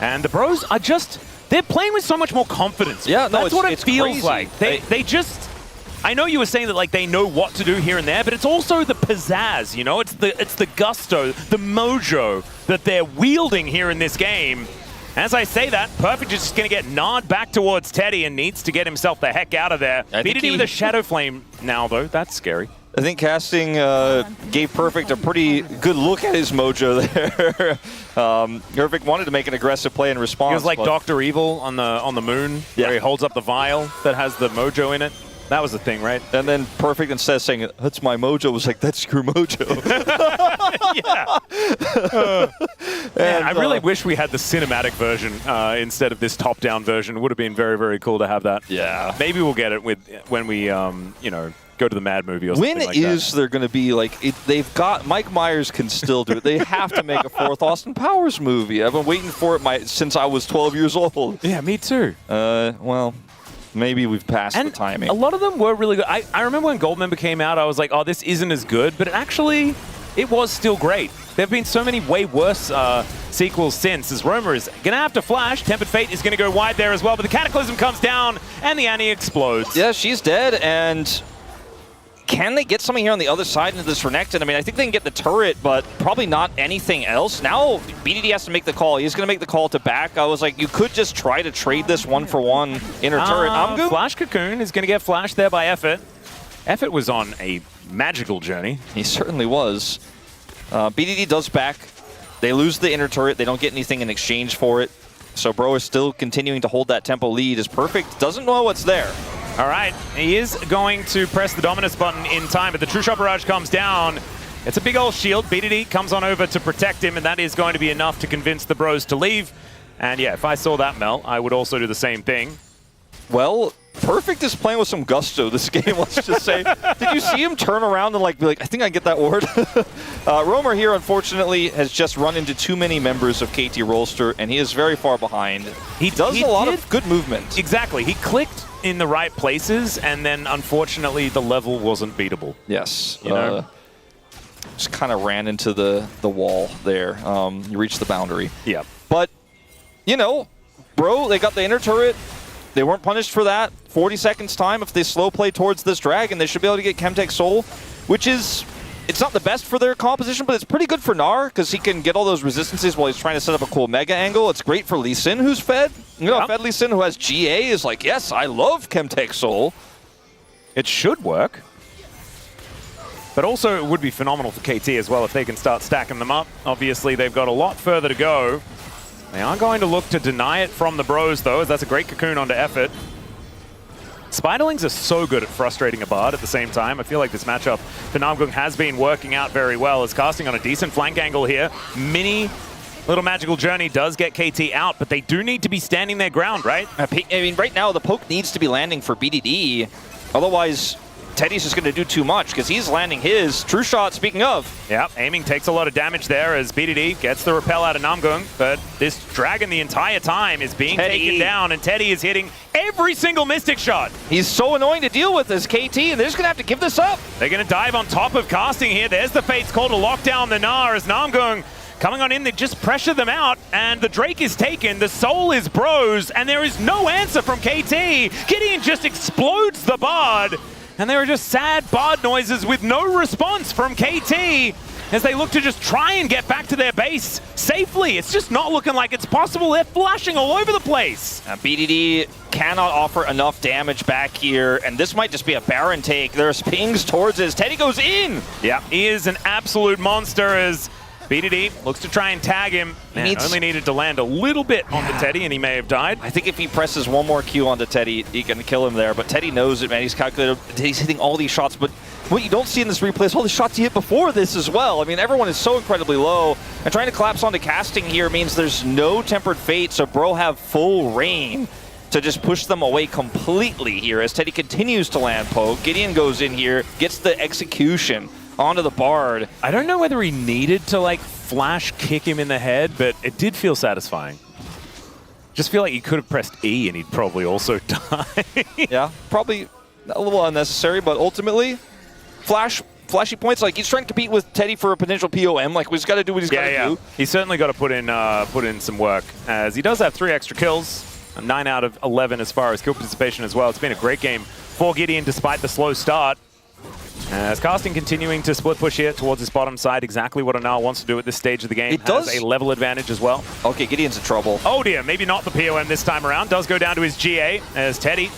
A: And the bros are just, they're playing with so much more confidence.
B: Yeah, no,
A: that's what it feels
B: crazy.
A: like. They just, I know you were saying that like they know what to do here and there, but it's also the pizzazz, you know? It's the gusto, the mojo that they're wielding here in this game. As I say that, Perfect is just going to get gnawed back towards Teddy and needs to get himself the heck out of there. BDD with a Shadow Flame now, though. That's scary.
B: I think Casting gave Perfect a pretty good look at his mojo there. Perfect wanted to make an aggressive play in response.
A: He was like Dr. Evil on the moon, where he holds up the vial that has the mojo in it. That was the thing, right?
B: And then Perfect, instead of saying, that's my mojo, was like, that's your mojo.
A: Man, I really wish we had the cinematic version instead of this top-down version. It would have been very, very cool to have that.
B: Yeah.
A: Maybe we'll get it when we, you know, go to the Mad movie or something like that.
B: When is there going to be, like, they've got, Mike Myers can still do it. They have to make a 4th Austin Powers movie. I've been waiting for it since I was 12 years old.
A: Yeah, me too.
B: Well, maybe we've passed the timing.
A: A lot of them were really good. I remember when Goldmember came out, I was like, oh, this isn't as good, but it was still great. There have been so many way worse sequels since, as Romer is going to have to flash. Tempered Fate is going to go wide there as well, but the Cataclysm comes down and the Annie explodes.
B: Yeah, she's dead, and can they get something here on the other side into this Renekton? I mean, I think they can get the turret, but probably not anything else. Now, BDD has to make the call. He's going to make the call to back. I was like, you could just try to trade this 1-for-1 inner turret. I'm good.
A: Flash Cocoon is going to get flashed there by Effort. Effort was on a magical journey.
B: He certainly was. BDD does back. They lose the inner turret. They don't get anything in exchange for it. So Bro is still continuing to hold that tempo lead. Is Perfect doesn't know what's there.
A: All right, he is going to press the Dominus button in time, but the True Shot Barrage comes down. It's a big old shield. BDD comes on over to protect him, and that is going to be enough to convince the bros to leave. And yeah, if I saw that melt, I would also do the same thing.
B: Well, Perfect is playing with some gusto this game, let's just say. Did you see him turn around and be like, I think I get that word? Romer here, unfortunately, has just run into too many members of KT Rolster, and he is very far behind. He does a lot of good movement.
A: Exactly. He clicked in the right places, and then, unfortunately, the level wasn't beatable.
B: Yes.
A: You know?
B: Just kind of ran into the wall there. You reached the boundary.
A: Yeah.
B: But, you know, Bro, they got the inner turret. They weren't punished for that. 40 seconds time, if they slow play towards this dragon, they should be able to get Chemtech Soul, which is, it's not the best for their composition, but it's pretty good for Gnar, because he can get all those resistances while he's trying to set up a cool mega angle. It's great for Lee Sin, who's fed. You know, fed Lee Sin, who has GA, is like, yes, I love Chemtech Soul.
A: It should work. But also, it would be phenomenal for KT as well if they can start stacking them up. Obviously, they've got a lot further to go. They are going to look to deny it from the bros, though, as that's a great cocoon onto Effort. Spiderlings are so good at frustrating a Bard at the same time. I feel like this matchup for Namgung has been working out very well. As casting on a decent flank angle here. Mini little magical journey does get KT out, but they do need to be standing their ground, right?
B: I mean, right now the poke needs to be landing for BDD. Otherwise, Teddy's just going to do too much because he's landing his true shot, speaking of.
A: Yeah, aiming takes a lot of damage there as BDD gets the repel out of Namgung, but this dragon the entire time is being taken down, and Teddy is hitting every single Mystic shot.
B: He's so annoying to deal with as KT, and they're just going to have to give this up.
A: They're going to dive on top of casting here. There's the Fate's Call to lock down the Gnar as Namgung coming on in, they just pressure them out, and the Drake is taken, the Soul is Bros, and there is no answer from KT. Gideon just explodes the Bard. And there are just sad Bard noises with no response from KT as they look to just try and get back to their base safely. It's just not looking like it's possible. They're flashing all over the place.
B: BDD cannot offer enough damage back here, and this might just be a Baron take. There's pings towards it. Teddy goes in.
A: Yeah, he is an absolute monster as BDD looks to try and tag him. Man, only needed to land a little bit on the Teddy and he may have died.
B: I think if he presses one more Q onto Teddy, he can kill him there. But Teddy knows it, man. He's calculated. He's hitting all these shots. But what you don't see in this replay is all the shots he hit before this as well. I mean, everyone is so incredibly low. And trying to collapse onto casting here means there's no Tempered Fate. So Bro have full reign to just push them away completely here as Teddy continues to land poke. Gideon goes in here, gets the execution onto the Bard.
A: I don't know whether he needed to like flash kick him in the head, but it did feel satisfying. Just feel like he could have pressed E and he'd probably also die.
B: Yeah, probably a little unnecessary, but ultimately, flashy points. Like he's trying to compete with Teddy for a potential POM. Like he's got to do what he's got to do.
A: He's certainly got to put in some work, as he does have 3 extra kills, 9 out of 11 as far as kill participation as well. It's been a great game for Gideon despite the slow start. As casting continuing to split push here towards his bottom side, exactly what Gnar wants to do at this stage of the game. It has a level advantage as well.
B: Okay, Gideon's in trouble.
A: Oh dear, maybe not the POM this time around. Does go down to his GA as Teddy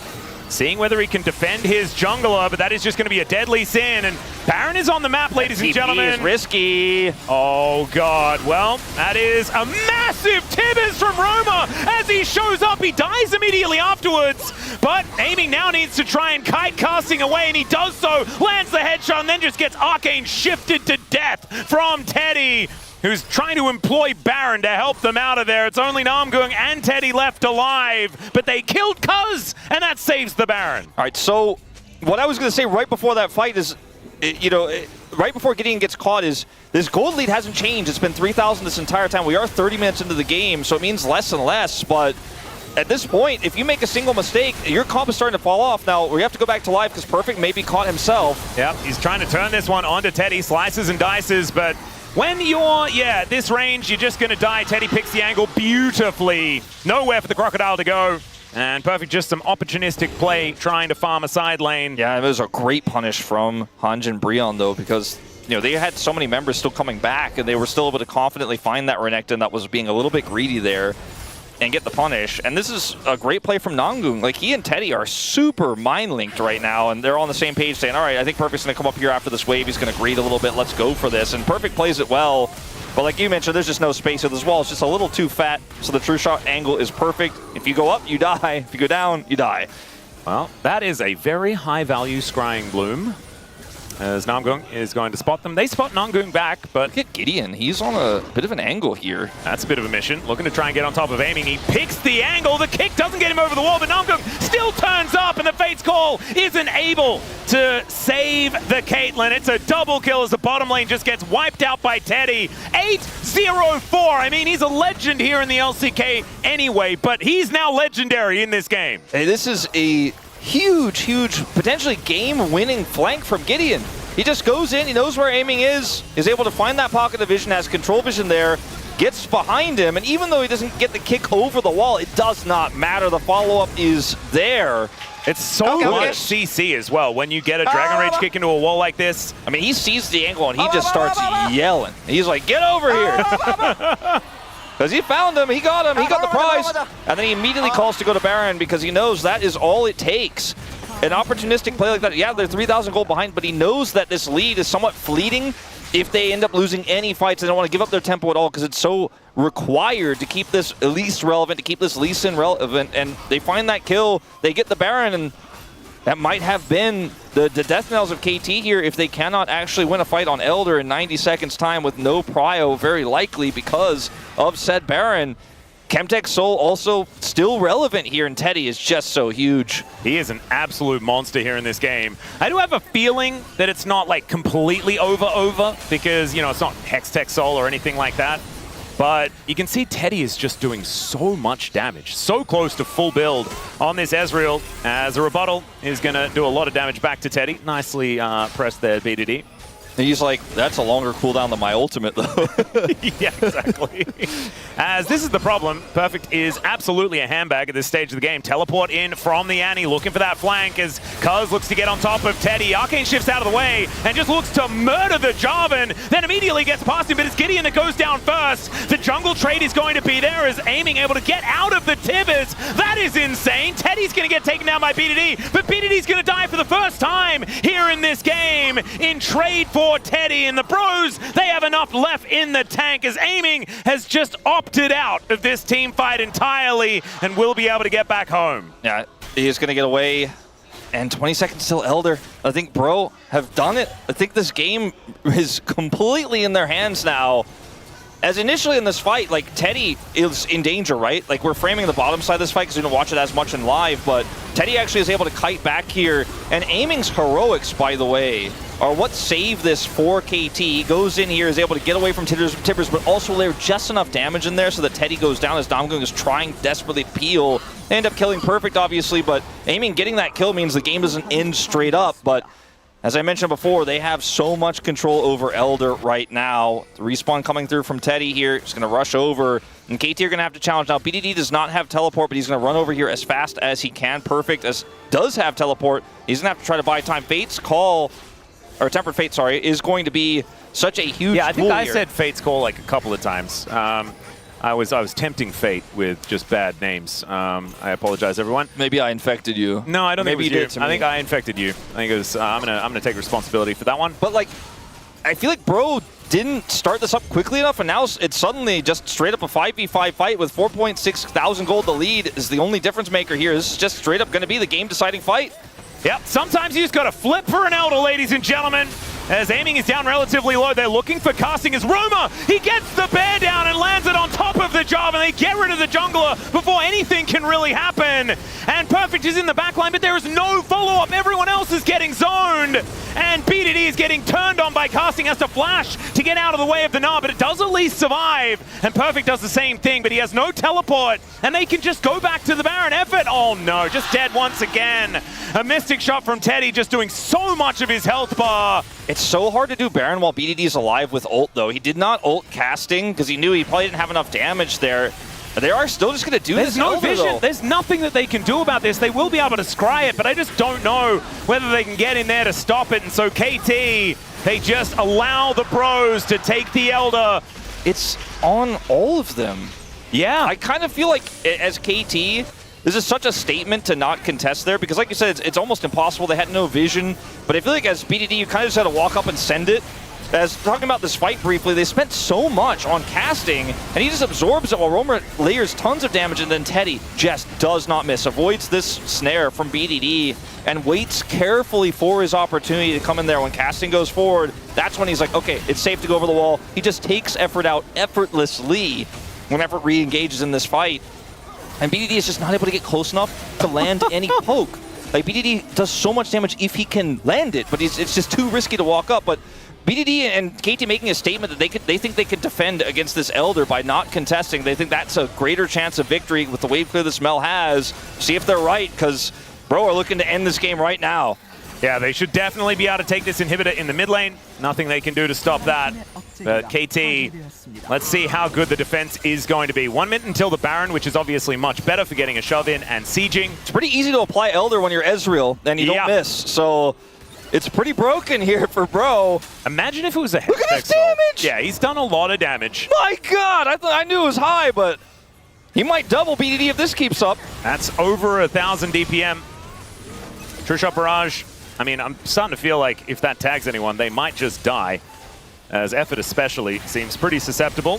A: seeing whether he can defend his jungler, but that is just going to be a deadly sin. And Baron is on the map, ladies and gentlemen.
B: Is risky.
A: Oh god, well, that is a massive Tibbers from Roma. As he shows up, he dies immediately afterwards. But aiming now needs to try and kite casting away, and he does so. Lands the headshot and then just gets Arcane shifted to death from Teddy, who's trying to employ Baron to help them out of there. It's only Namgung and Teddy left alive, but they killed Cuzz, and that saves the Baron.
B: All right, so what I was going to say right before that fight is, right before Gideon gets caught is, this gold lead hasn't changed. It's been 3,000 this entire time. We are 30 minutes into the game, so it means less and less, but at this point, if you make a single mistake, your comp is starting to fall off. Now, we have to go back to live because Perfect may be caught himself.
A: Yep, he's trying to turn this one onto Teddy, slices and dices, but when you're, at this range, you're just going to die. Teddy picks the angle beautifully. Nowhere for the Crocodile to go. And Perfect just some opportunistic play trying to farm a side lane.
B: Yeah, it was a great punish from HANJIN BRION, though, because they had so many members still coming back, and they were still able to confidently find that Renekton that was being a little bit greedy there and get the punish. And this is a great play from Namgung. Like, he and Teddy are super mind-linked right now, and they're on the same page saying, all right, I think Perfect's going to come up here after this wave. He's going to greed a little bit. Let's go for this. And Perfect plays it well. But like you mentioned, there's just no space. So this wall is just a little too fat, so the true shot angle is perfect. If you go up, you die. If you go down, you die.
A: Well, that is a very high-value Scrying Bloom, as Namgung is going to spot them. They spot Namgung back, but
B: look at Gideon. He's on a bit of an angle here.
A: That's a bit of a mission. Looking to try and get on top of aiming. He picks the angle. The kick doesn't get him over the wall, but Namgung still turns up, and the Fate's Call isn't able to save the Caitlyn. It's a double kill as the bottom lane just gets wiped out by Teddy. 8-0-4. I mean, he's a legend here in the LCK anyway, but he's now legendary in this game.
B: Hey, this is a huge, potentially game-winning flank from Gideon. He just goes in, he knows where aiming is able to find that pocket of vision, has control vision there, gets behind him, and even though he doesn't get the kick over the wall, it does not matter. The follow-up is there.
A: It's so much CC as well. When you get a Dragon Rage kick into a wall like this,
B: I mean, he sees the angle and he just starts yelling. He's like, get over here. Because he found him, he got him, he got the prize, and then he immediately calls to go to Baron because he knows that is all it takes. An opportunistic play like that, yeah, they're 3,000 gold behind, but he knows that this lead is somewhat fleeting if they end up losing any fights. They don't want to give up their tempo at all because it's so required to keep this Elise relevant, to keep this Lee Sin relevant, and they find that kill, they get the Baron, and that might have been the death knells of KT here if they cannot actually win a fight on Elder in 90 seconds time with no prio, very likely because of said Baron. Chemtech Soul also still relevant here, and Teddy is just so huge.
A: He is an absolute monster here in this game. I do have a feeling that it's not like completely over because, you know, it's not Hextech Soul or anything like that. But you can see Teddy is just doing so much damage, so close to full build on this Ezreal, as a rebuttal is going to do a lot of damage back to Teddy. Nicely pressed there, BDD.
B: And he's like, that's a longer cooldown than my ultimate, though.
A: Yeah, exactly. As this is the problem, Perfect is absolutely a handbag at this stage of the game. Teleport in from the Annie, looking for that flank as Cuzz looks to get on top of Teddy. Arcane shifts out of the way and just looks to murder the Jarvan, then immediately gets past him, but it's Gideon that goes down first. The jungle trade is going to be there as Aiming able to get out of the Tibbers. That is insane. Teddy's going to get taken down by BDD, but BDD's going to die for the first time here in this game in trade for Teddy, and the Bros, they have enough left in the tank as Aiming has just opted out of this team fight entirely and will be able to get back home.
B: Yeah, he's going to get away, and 20 seconds till Elder. I think Bro have done it. I think this game is completely in their hands now. As initially in this fight, like, Teddy is in danger, right? Like, we're framing the bottom side of this fight because we don't watch it as much in live, but Teddy actually is able to kite back here, and Aiming's heroics, by the way, are what saved this for KT. He goes in here, is able to get away from Tibbers, but also layer just enough damage in there so that Teddy goes down as Namgung is trying desperately to peel. They end up killing Perfect, obviously, but Aiming getting that kill means the game doesn't end straight up, but as I mentioned before, they have so much control over Elder right now. The respawn coming through from Teddy here. He's going to rush over. And KT are going to have to challenge now. BDD does not have teleport, but he's going to run over here as fast as he can. Perfect does have teleport. He's going to have to try to buy time. Fate's call, or Tempered Fate, sorry, is going to be such a huge
A: Yeah, I think I
B: here.
A: said Fate's call like a couple of times. I was tempting Fate with just bad names. I apologize, everyone.
B: Maybe I infected you.
A: No, I don't
B: Maybe
A: think it was
B: you
A: you.
B: did to
A: I think
B: me.
A: I infected you. I think it was. I'm gonna take responsibility for that one.
B: But like, I feel like Bro didn't start this up quickly enough, and now it's suddenly just straight up a 5v5 fight with 4.6 thousand gold. The lead is the only difference maker here. This is just straight up going to be the game-deciding fight.
A: Yep, sometimes you just got to flip for an Elder, ladies and gentlemen. As Aiming is down relatively low, they're looking for casting as Roma, he gets the bear down and lands it on top of the Jarvan. They get rid of the jungler before anything can really happen. And Perfect is in the backline, but there is no follow-up. Everyone else is getting zoned. And BDD is getting turned on by casting, has to flash to get out of the way of the Gnar, but it does at least survive. And Perfect does the same thing, but he has no teleport. And they can just go back to the Baron effort. Oh no, just dead once again. A Mystic shot from Teddy, just doing so much of his health bar.
B: It's so hard to do Baron while BDD is alive with ult, though. He did not ult casting because he knew he probably didn't have enough damage there. They are still just going to do this.
A: There's no
B: Elder,
A: vision.
B: though.
A: There's nothing that they can do about this. They will be able to scry it, but I just don't know whether they can get in there to stop it. And so KT, they just allow the Bros to take the Elder.
B: It's on all of them.
A: Yeah.
B: I kind of feel like, as KT, this is such a statement to not contest there, because like you said, it's almost impossible. They had no vision. But I feel like as BDD, you kind of just had to walk up and send it. As talking about this fight briefly, they spent so much on casting, and he just absorbs it while Roma layers tons of damage, and then Teddy just does not miss. Avoids this snare from BDD and waits carefully for his opportunity to come in there. When casting goes forward, that's when he's like, okay, it's safe to go over the wall. He just takes effort out effortlessly when effort re-engages in this fight. And BDD is just not able to get close enough to land any poke. Like, BDD does so much damage if he can land it, but it's just too risky to walk up. But BDD and KT making a statement that they think they can defend against this Elder by not contesting. They think that's a greater chance of victory with the wave clear this Mel has. See if they're right, because Bro are looking to end this game right now.
A: Yeah, they should definitely be able to take this inhibitor in the mid lane. Nothing they can do to stop that. But KT, let's see how good the defense is going to be. 1 minute until the Baron, which is obviously much better for getting a shove in and sieging.
B: It's pretty easy to apply Elder when you're Ezreal, and you don't miss. So it's pretty broken here for Bro.
A: Imagine if it was a
B: Look at his damage!
A: Yeah, he's done a lot of damage.
B: My God, I knew it was high, but he might double BDD if this keeps up.
A: That's over 1,000 DPM. True Shot Barrage. I mean, I'm starting to feel like if that tags anyone, they might just die. As Effort especially seems pretty susceptible.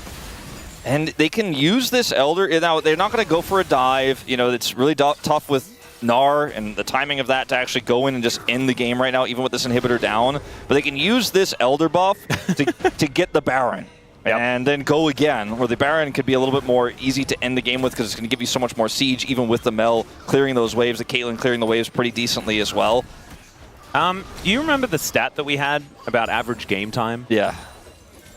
B: And they can use this Elder. Now, they're not going to go for a dive. You know, it's really tough with Gnar and the timing of that to actually go in and just end the game right now, even with this inhibitor down. But they can use this Elder buff to get the Baron. Yep. And then go again, where the Baron could be a little bit more easy to end the game with because it's going to give you so much more siege, even with the Mel clearing those waves, the Caitlyn clearing the waves pretty decently as well.
A: Do you remember the stat that we had about average game time?
B: Yeah.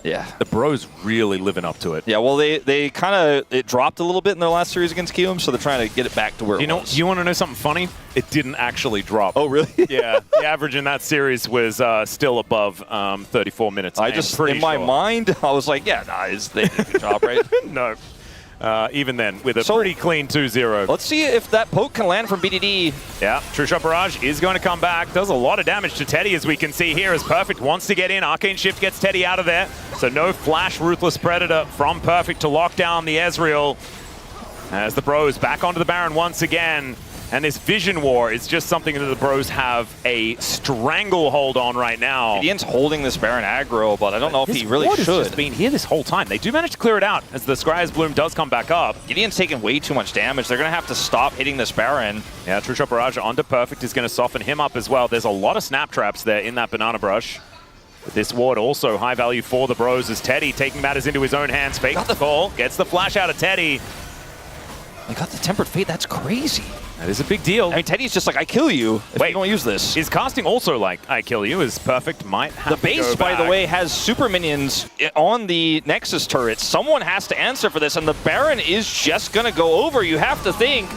B: Yeah.
A: The bros really living up to it.
B: Yeah, well, they kind of, it dropped a little bit in their last series against Kium, so they're trying to get it back to where it was.
A: You want to know something funny? It didn't actually drop.
B: Oh, really?
A: Yeah, the average in that series was still above 34 minutes.
B: I just, in my mind, I was like, yeah, nah, they did a good job, right?
A: No. Even then, with a pretty clean 2-0.
B: Let's see if that poke can land from BDD.
A: Yeah, True Shot Barrage is going to come back. Does a lot of damage to Teddy, as we can see here, as Perfect wants to get in. Arcane Shift gets Teddy out of there. So no flash Ruthless Predator from Perfect to lock down the Ezreal. As the bros back onto the Baron once again. And this Vision War is just something that the bros have a stranglehold on right now.
B: GIDEON's holding this Baron aggro, but I don't know if he really should.
A: Has just been here this whole time. They do manage to clear it out as the Scry's Bloom does come back up.
B: GIDEON's taking way too much damage. They're going to have to stop hitting this Baron.
A: Yeah, True Shot Barrage onto Perfect is going to soften him up as well. There's a lot of snap traps there in that Banana Brush. But this ward also high value for the bros as Teddy taking matters into his own hands. Fakes the call, gets the flash out of Teddy.
B: They got the Tempered Fate. That's crazy.
A: That is a big deal.
B: I mean, Teddy's just like, I kill you if you don't use this.
A: Is casting also like, I kill you? Is Perfect might have
B: The base, by the way, has super minions on the Nexus turret. Someone has to answer for this, and the Baron is just going to go over. You have to think.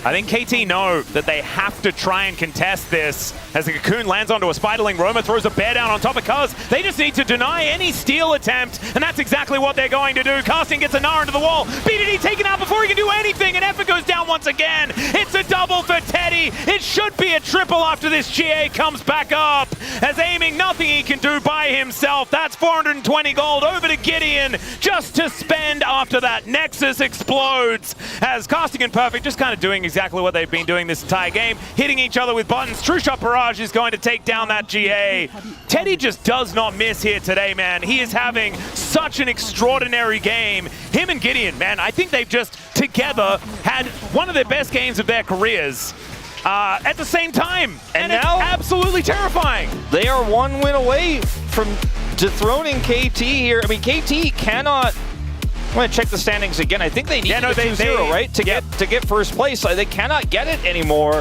A: I think KT know that they have to try and contest this. As the Cocoon lands onto a Spiderling, Roma throws a bear down on top of Cuzz. They just need to deny any steal attempt, and that's exactly what they're going to do. Casting gets a Gnar into the wall. BDD taken out before he can do anything, and Effort goes down once again. It's a double for Teddy. It should be a triple after this GA comes back up. As aiming, nothing he can do by himself. That's 420 gold over to GIDEON just to spend after that Nexus explodes. As Casting and Perfect just kind of doing exactly what they've been doing this entire game, hitting each other with buttons. True Shot Barrage is going to take down that GA. Teddy just does not miss here today, man. He is having such an extraordinary game. Him and GIDEON, man, I think they've just together had one of their best games of their careers at the same time. And now, it's absolutely terrifying.
B: They are one win away from dethroning KT here. I mean, KT cannot... I'm going to check the standings again. I think they need to get 2-0, right? To get first place. They cannot get it anymore.